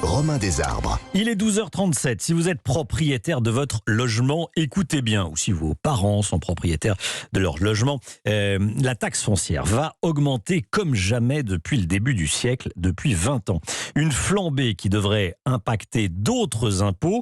Romain Desarbres. Il est 12h37. Si vous êtes propriétaire de votre logement, écoutez bien, ou si vos parents sont propriétaires de leur logement, la taxe foncière va augmenter comme jamais depuis le début du siècle, depuis 20 ans. Une flambée qui devrait impacter d'autres impôts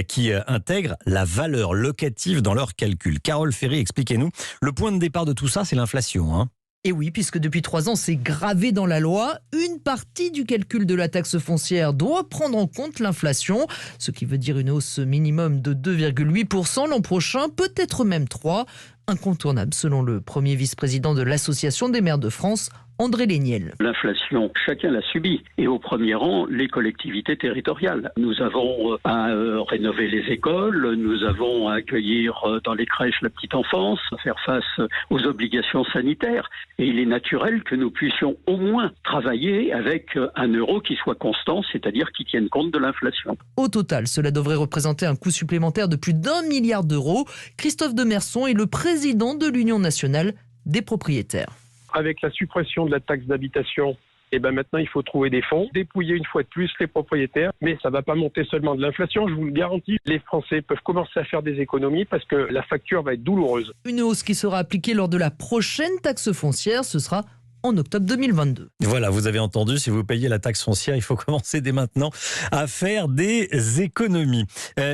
qui intègrent la valeur locative dans leur calcul. Carole Ferry, expliquez-nous. Le point de départ de tout ça, c'est l'inflation, hein. Et oui, puisque depuis 3 ans, c'est gravé dans la loi. Une partie du calcul de la taxe foncière doit prendre en compte l'inflation, ce qui veut dire une hausse minimum de 2,8% l'an prochain, peut-être même 3%. Incontournable selon le premier vice-président de l'Association des maires de France, André Léniel. L'inflation, chacun l'a subie. Et au premier rang, les collectivités territoriales. Nous avons à rénover les écoles, nous avons à accueillir dans les crèches la petite enfance, à faire face aux obligations sanitaires. Et il est naturel que nous puissions au moins travailler avec un euro qui soit constant, c'est-à-dire qui tienne compte de l'inflation. Au total, cela devrait représenter un coût supplémentaire de plus d'1 milliard d'euros. Christophe Demerson est le président de l'Union nationale des propriétaires. Avec la suppression de la taxe d'habitation, maintenant il faut trouver des fonds, dépouiller une fois de plus les propriétaires, mais ça ne va pas monter seulement de l'inflation, je vous le garantis. Les Français peuvent commencer à faire des économies parce que la facture va être douloureuse. Une hausse qui sera appliquée lors de la prochaine taxe foncière, ce sera en octobre 2022. Voilà, vous avez entendu, si vous payez la taxe foncière, il faut commencer dès maintenant à faire des économies.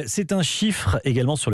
C'est un chiffre également sur